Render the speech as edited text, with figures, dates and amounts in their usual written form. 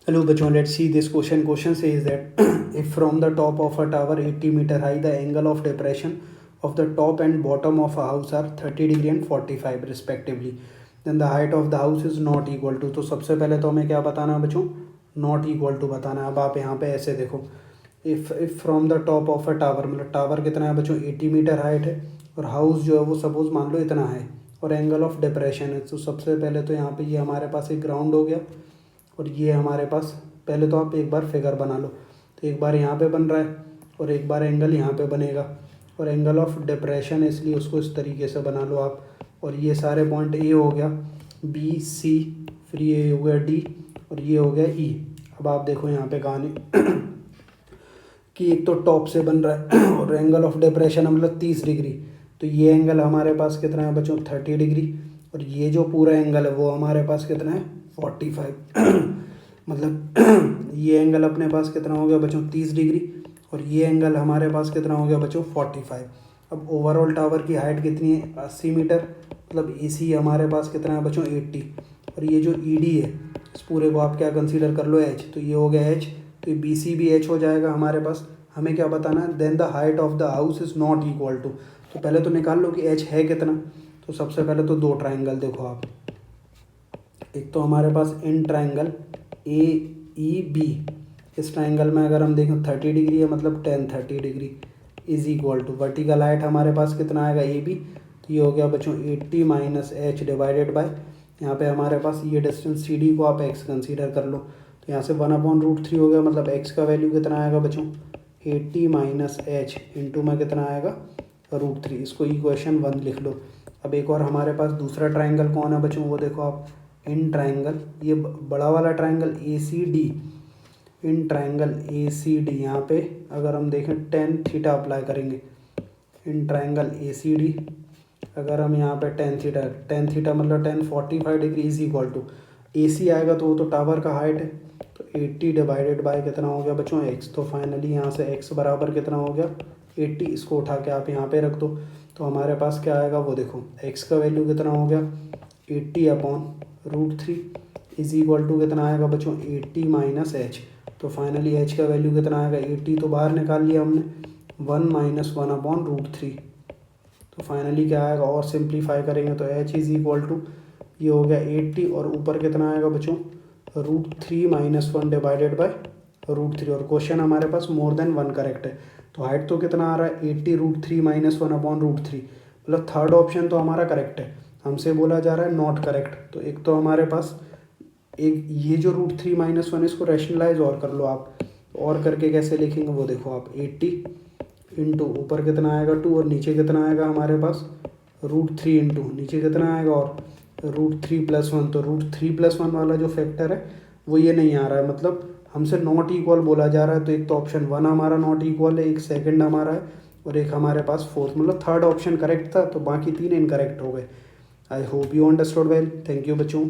Hello bachon, let's see this question. Question says that if from the top of a tower 80-meter high, the angle of depression of the top and bottom of a house are 30 degree and 45 respectively, then the height of the house is not equal to. तो सबसे पहले तो हमें क्या बताना है बच्चों, not equal to बताना है. अब आप यहाँ पे ऐसे देखो, if from the top of a tower, मतलब टावर कितना है बच्चों, 80 मीटर हाइट है, और हाउस जो है वो सपोज मान लो इतना है, और एंगल ऑफ डिप्रेशन है. तो सबसे पहले तो यहाँ पे ये हमारे पास एक ग्राउंड हो गया, और ये हमारे पास, पहले तो आप एक बार फिगर बना लो. तो एक बार यहाँ पे बन रहा है और एक बार एंगल यहाँ पे बनेगा, और एंगल ऑफ डिप्रेशन है इसलिए उसको इस तरीके से बना लो आप. और ये सारे पॉइंट ए हो गया, बी सी, फिर ये हो गया डी, और ये हो गया ई. अब आप देखो यहाँ पे कहानी कि एक तो टॉप से बन रहा है और एंगल ऑफ डिप्रेशन है मतलब 30 डिग्री. तो ये एंगल हमारे पास कितना है बच्चों, 30 डिग्री, और ये जो पूरा एंगल है वो हमारे पास कितना है, 45. मतलब ये एंगल अपने पास कितना हो गया बच्चों, 30 डिग्री, और ये एंगल हमारे पास कितना हो गया बच्चों, 45. अब ओवरऑल टावर की हाइट कितनी है, 80 मीटर, मतलब ए सी हमारे पास कितना है बच्चों, 80. और ये जो ई डी है इस पूरे को आप क्या कंसीडर कर लो, एच. तो ये हो गया एच, तो बी सी भी एच हो जाएगा हमारे पास. हमें क्या बताना है, then the height of the house is not equal to. तो पहले तो निकाल लो कि एच है कितना. तो सबसे पहले तो दो ट्राइंगल देखो आप, एक तो हमारे पास in triangle A E B, इस ट्राइंगल में अगर हम देखें 30 डिग्री है, मतलब tan 30 degree is equal to vertical height हमारे पास कितना आएगा ए बी. तो ये हो गया बच्चों 80 माइनस एच डिवाइडेड बाय, यहाँ पे हमारे पास ये डिस्टेंस सी डी को आप एक्स कंसीडर कर लो. तो यहाँ से 1/√3 हो गया, मतलब एक्स का वैल्यू कितना आएगा बच्चों, 80 माइनस एच इंटू में कितना आएगा, √3. इसको इक्वेशन 1 लिख लो. अब एक और हमारे पास दूसरा ट्राइंगल कौन है बच्चों, वो देखो आप, इन ट्राइंगल, ये बड़ा वाला triangle A C D, in triangle A C D. यहाँ पे अगर हम देखें टेन थीटा अप्लाई करेंगे, इन ट्राइंगल ए सी डी अगर हम यहाँ पे टेन थीटा मतलब 1045 डिग्री इज इक्वल टू, ए सी आएगा तो वो तो टावर का हाइट है, तो 80 डिवाइडेड बाय कितना हो गया बच्चों, एक्स. तो फाइनली यहाँ से एक्स बराबर कितना हो गया, 80. इसको उठा के आप यहाँ पे रख दो. तो हमारे पास क्या आएगा वो देखो, एक्स का वैल्यू कितना हो गया, 80/√3 इज इक्वल टू कितना आएगा बच्चों, 80 माइनस एच. तो फाइनली एच का वैल्यू कितना आएगा, 80 तो बाहर निकाल लिया हमने, 1 माइनस 1/√3. तो फाइनली क्या आएगा, और सिंप्लीफाई करेंगे तो एच इज़ इक्वल टू, ये हो गया 80, और ऊपर कितना आएगा बच्चों, √3 माइनस 1 डिवाइडेड बाय √3. और क्वेश्चन हमारे पास मोर देन 1 करेक्ट है. तो हाइट तो कितना आ रहा है, 80 √3 माइनस 1/√3, मतलब थर्ड ऑप्शन तो हमारा करेक्ट है. हमसे बोला जा रहा है नॉट करेक्ट. तो एक तो हमारे पास एक ये जो √3 माइनस 1 इसको रैशनलाइज और कर लो आप. और करके कैसे लिखेंगे वो देखो आप, 80 इंटू ऊपर कितना आएगा 2, और नीचे कितना आएगा हमारे पास, √3 इंटू नीचे कितना आएगा, और √3 + 1. तो √3 + 1 वाला जो फैक्टर है वो ये नहीं आ रहा है, मतलब हमसे नॉट इक्वल बोला जा रहा है. तो एक तो ऑप्शन 1 हमारा नॉट इक्वल है, एक सेकंड हमारा है, और एक हमारे पास फोर्थ, मतलब थर्ड ऑप्शन करेक्ट था. तो बाकी 3 इनकरेक्ट हो गए. I hope you understood well. Thank you बच्चों.